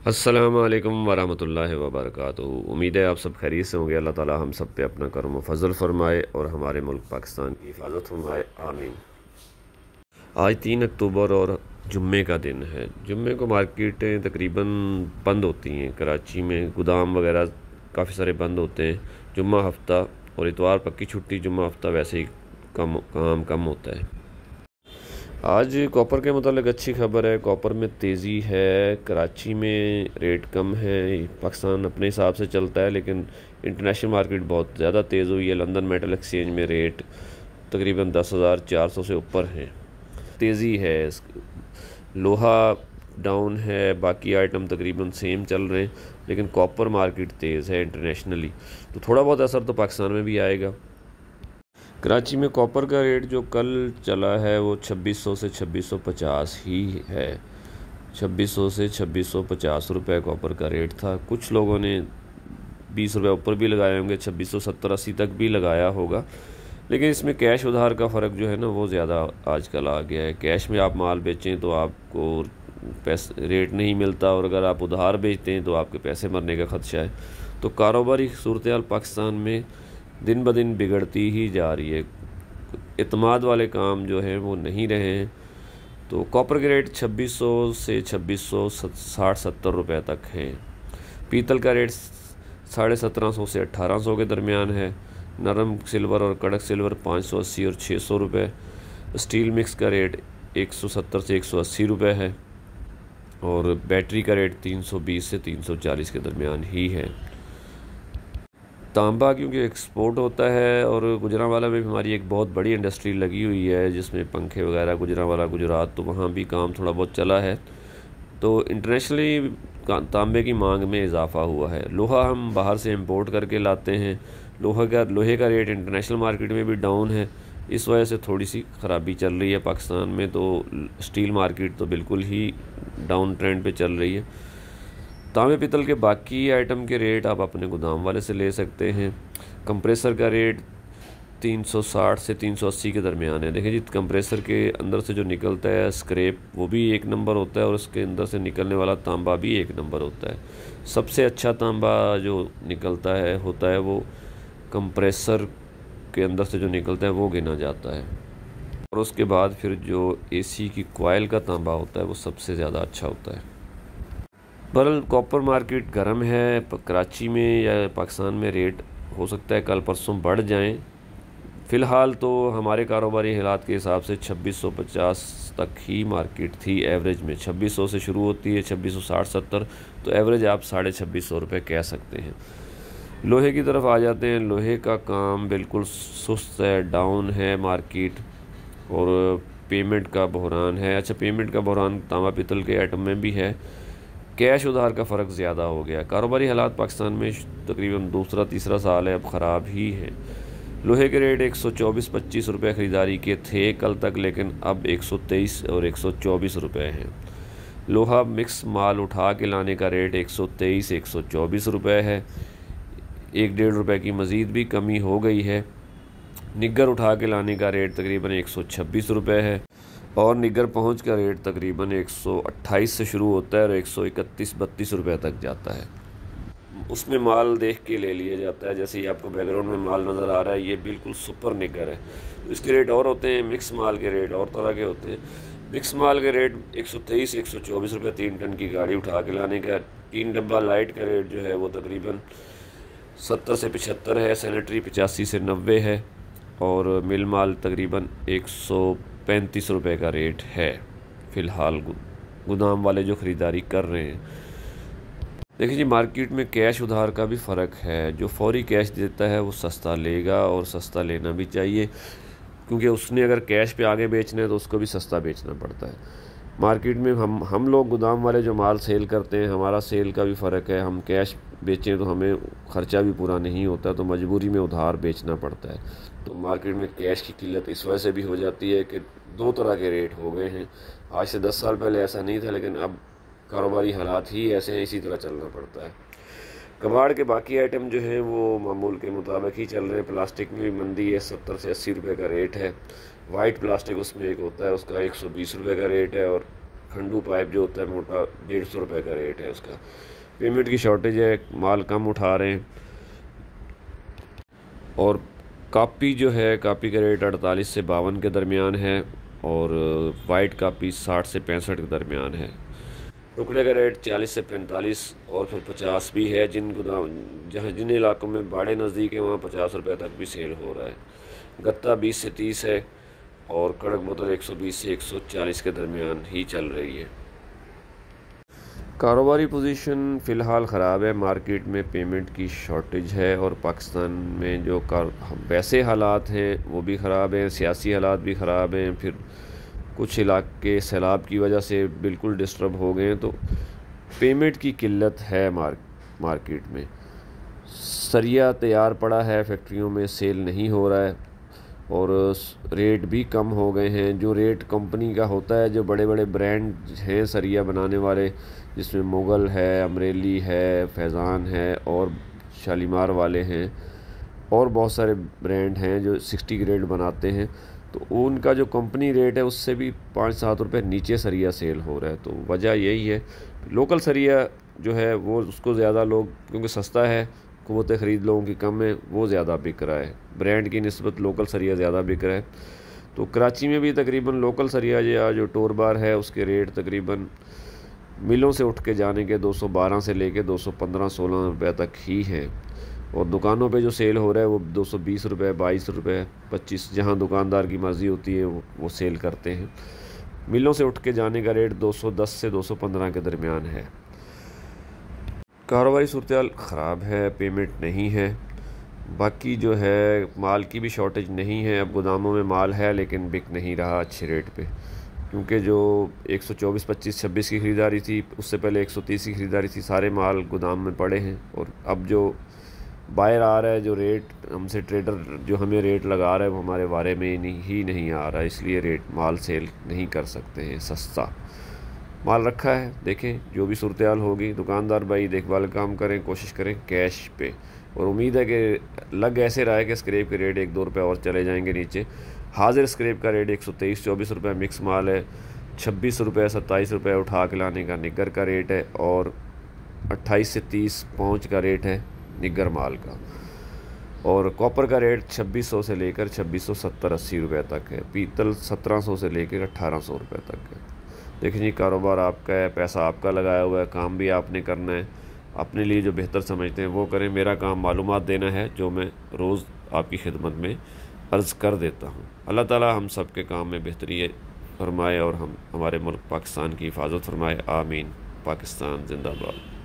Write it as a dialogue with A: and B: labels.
A: अस्सलाम वालेकुम वरहमतुल्लाहि वबरकातुहू। उम्मीद है आप सब खैरियत से होंगे। अल्लाह ताला हम सब पे अपना करम व फजल फरमाए और हमारे मुल्क पाकिस्तान की हिफाजत फरमाए, आमीन। आज 3 अक्टूबर और जुम्मे का दिन है। जुम्मे को मार्केटें तकरीबन बंद होती हैं। कराची में गोदाम वगैरह काफ़ी सारे बंद होते हैं। जुम्मा हफ्ता और इतवार पक्की छुट्टी, जुम्मा हफ्ता वैसे ही काम कम होता है। आज कॉपर के मतलब अच्छी खबर है। कॉपर में तेज़ी है। कराची में रेट कम है। पाकिस्तान अपने हिसाब से चलता है, लेकिन इंटरनेशनल मार्केट बहुत ज़्यादा तेज़ हुई है। लंदन मेटल एक्सचेंज में रेट तकरीबन 10,400 से ऊपर है। तेज़ी है। लोहा डाउन है, बाकी आइटम तकरीबन सेम चल रहे हैं, लेकिन कॉपर मार्केट तेज़ है इंटरनेशनली, तो थोड़ा बहुत असर तो पाकिस्तान में भी आएगा। कराची में कॉपर का रेट जो कल चला है वो 2600 से 2650 ही है। 2600 से 2650 रुपये कॉपर का रेट था। कुछ लोगों ने 20 रुपये ऊपर भी लगाए होंगे, 2670-80 तक भी लगाया होगा। लेकिन इसमें कैश उधार का फ़र्क जो है ना वो ज़्यादा आजकल आ गया है। कैश में आप माल बेचें तो आपको पैसे रेट नहीं मिलता, और अगर आप उधार बेचते हैं तो आपके पैसे मरने का ख़दशा है। तो कारोबारी सूरत हाल पाकिस्तान में दिन ब दिन बिगड़ती ही जा रही है। इतमाद वाले काम जो हैं वो नहीं रहे हैं। तो कॉपर के रेट 2600 से 2660-70 रुपये तक हैं। पीतल का रेट 1750 से 1800 के दरमियान है। नरम सिल्वर और कड़क सिल्वर 580 और 600 रुपये। स्टील मिक्स का रेट 170 से 180 रुपये है। और बैटरी का रेट 320 से 340 के दरमियान ही है। तांबा क्योंकि एक्सपोर्ट होता है, और गुजरांवाला में भी हमारी एक बहुत बड़ी इंडस्ट्री लगी हुई है जिसमें पंखे वगैरह, गुजरांवाला गुजरात, तो वहाँ भी काम थोड़ा बहुत चला है। तो इंटरनेशनली तांबे की मांग में इजाफ़ा हुआ है। लोहा हम बाहर से इंपोर्ट करके लाते हैं। लोहे का रेट इंटरनेशनल मार्केट में भी डाउन है। इस वजह से थोड़ी सी ख़राबी चल रही है पाकिस्तान में। तो स्टील मार्केट तो बिल्कुल ही डाउन ट्रेंड पे चल रही है। तांबे पीतल के बाकी आइटम के रेट आप अपने गोदाम वाले से ले सकते हैं। कंप्रेसर का रेट 360 से 380 के दरमियान है। देखिए जी, कंप्रेसर के अंदर से जो निकलता है स्क्रैप वो भी एक नंबर होता है, और उसके अंदर से निकलने वाला तांबा भी एक नंबर होता है। सबसे अच्छा तांबा जो निकलता है होता है वो कंप्रेसर के अंदर से जो निकलता है वो गिना जाता है। और उसके बाद फिर जो एसी की कॉइल का तांबा होता है वो सबसे ज़्यादा अच्छा होता है। बहरहाल कॉपर मार्केट गर्म है। कराची में या पाकिस्तान में रेट हो सकता है कल परसों बढ़ जाएं। फ़िलहाल तो हमारे कारोबारी हालात के हिसाब से 2650 तक ही मार्केट थी। एवरेज में 2600 से शुरू होती है, 2660-70, तो एवरेज आप 2650 रुपये कह सकते हैं। लोहे की तरफ आ जाते हैं। लोहे का काम बिल्कुल सुस्त है, डाउन है मार्केट, और पेमेंट का बहरान है। अच्छा, पेमेंट का बहरान तांबा पीतल के आइटम में भी है। कैश उधार का फ़र्क ज़्यादा हो गया। कारोबारी हालात पाकिस्तान में तकरीबन दूसरा तीसरा साल है अब ख़राब ही है। लोहे के रेट 124-25 रुपये ख़रीदारी के थे कल तक, लेकिन अब 123 और 124 रुपये हैं। लोहा मिक्स माल उठा के लाने का रेट 123-124 रुपये है। 1-1.5 रुपये की मज़ीद भी कमी हो गई है। निग्गर उठा के लाने का रेट तकरीबन 126 रुपये है, और निगर पहुंच का रेट तकरीबन 128 से शुरू होता है और 131-32 रुपये तक जाता है। उसमें माल देख के ले लिया जाता है। जैसे ये आपको बैकग्राउंड में माल नज़र आ रहा है, ये बिल्कुल सुपर निगर है। इसके रेट और होते हैं, मिक्स माल के रेट और तरह के होते हैं। मिक्स माल के रेट 123-124 रुपये 3 टन की गाड़ी उठा के लाने का। 3 डब्बा लाइट का रेट जो है वो तकरीबन 70 से 75 है। सैनिटरी 85 से 90 है, और मिल माल तकरीबन 135 रुपये का रेट है। फ़िलहाल गोदाम वाले जो ख़रीदारी कर रहे हैं। देखिए जी, मार्केट में कैश उधार का भी फ़र्क है। जो फौरी कैश देता है वो सस्ता लेगा, और सस्ता लेना भी चाहिए, क्योंकि उसने अगर कैश पे आगे बेचना है तो उसको भी सस्ता बेचना पड़ता है। मार्केट में हम लोग गोदाम वाले जो माल सेल करते हैं, हमारा सेल का भी फ़र्क है। हम कैश बेचें तो हमें ख़र्चा भी पूरा नहीं होता, तो मजबूरी में उधार बेचना पड़ता है। तो मार्केट में कैश की किल्लत इस वजह से भी हो जाती है कि 2 तरह के रेट हो गए हैं। आज से 10 साल पहले ऐसा नहीं था, लेकिन अब कारोबारी हालात ही ऐसे हैं, इसी तरह चलना पड़ता है। कबाड़ के बाकी आइटम जो हैं वो मामूल के मुताबिक ही चल रहे हैं। प्लास्टिक में भी मंदी है, 70 से 80 रुपये का रेट है। वाइट प्लास्टिक उसमें एक होता है, उसका 120 रुपये का रेट है, और खंडू पाइप जो होता है मोटा, 150 रुपये का रेट है उसका। पेमेंट की शॉर्टेज है, माल कम उठा रहे हैं। और कापी जो है, कापी का रेट 48 से 52 के दरमियान है, और वाइट कापी 60 से 65 के दरमियान है। टुकड़े का रेट 40 से 45 और फिर 50 भी है। जिन इलाकों में बाड़े नज़दीक है वहाँ 50 रुपये तक भी सेल हो रहा है। गत्ता 20 से 30 है, और कड़क बोतल 120 से 140 के दरमियान ही चल रही है। कारोबारी पोजीशन फ़िलहाल ख़राब है, मार्केट में पेमेंट की शॉर्टेज है, और पाकिस्तान में जो वैसे हालात हैं वो भी ख़राब हैं, सियासी हालात भी ख़राब हैं, फिर कुछ इलाके सैलाब की वजह से बिल्कुल डिस्टर्ब हो गए हैं। तो पेमेंट की किल्लत है मार्केट में। सरिया तैयार पड़ा है, फैक्ट्रियों में सेल नहीं हो रहा है, और रेट भी कम हो गए हैं। जो रेट कंपनी का होता है, जो बड़े बड़े ब्रांड हैं सरिया बनाने वाले, जिसमें मुग़ल है, अमरेली है, फैज़ान है, और शालीमार वाले हैं, और बहुत सारे ब्रांड हैं जो 60 ग्रेड बनाते हैं, तो उनका जो कंपनी रेट है उससे भी 5-7 रुपये नीचे सरिया सेल हो रहा है। तो वजह यही है। लोकल सरिया जो है वो उसको ज़्यादा लोग, क्योंकि सस्ता है, क़ुव्वत ख़रीद लोगों की कम है, वो ज़्यादा बिक रहा है। ब्रांड की निस्बत लोकल सरिया ज़्यादा बिक रहा है। तो कराची में भी तकरीबन लोकल सरिया या जो टोर बार है उसके रेट तकरीबन मिलों से उठ के जाने के 212 से लेके 215-16 रुपये तक ही है, और दुकानों पे जो सेल हो रहा है वो 220 रुपये, 22 रुपये, 25, जहाँ दुकानदार की मर्ज़ी होती है वो सेल करते हैं। मिलों से उठ के जाने का रेट 210 से 215 के दरमियान है। कारोबारी सूरत ख़राब है, पेमेंट नहीं है। बाकी जो है माल की भी शॉर्टेज नहीं है, अब गोदामों में माल है लेकिन बिक नहीं रहा अच्छे रेट पे, क्योंकि जो 124, 25, 26 की ख़रीदारी थी, उससे पहले 130 की ख़रीदारी थी, सारे माल गोदाम में पड़े हैं। और अब जो बाहर आ रहा है, जो रेट हमसे ट्रेडर जो हमें रेट लगा रहा है वो हमारे बारे में ही नहीं आ रहा है, इसलिए रेट माल सेल नहीं कर सकते हैं। सस्ता माल रखा है, देखें जो भी सूरत हाल होगी। दुकानदार भाई देखभाल काम करें, कोशिश करें कैश पे, और उम्मीद है कि लग ऐसे रहा है कि स्क्रैप के रेट 1-2 रुपये और चले जाएंगे नीचे। हाजिर स्क्रैप का रेट 123-24 रुपये मिक्स माल है, 26 रुपये 27 रुपये उठा के लाने का निगर का रेट है, और 28 से 30 पहुँच का रेट है निगर माल का। और कॉपर का रेट 2600 से लेकर 2670-80 रुपये तक है। पीतल 1700 से लेकर 1800 रुपये तक है। देखिए जी, कारोबार आपका है, पैसा आपका लगाया हुआ है, काम भी आपने करना है। अपने लिए जो बेहतर समझते हैं वो करें। मेरा काम मालूमात देना है जो मैं रोज़ आपकी खिदमत में अर्ज़ कर देता हूँ। अल्लाह ताला हम सब के काम में बेहतरी फरमाए, और हमारे मुल्क पाकिस्तान की हिफाजत फरमाए। आमीन। पाकिस्तान जिंदाबाद।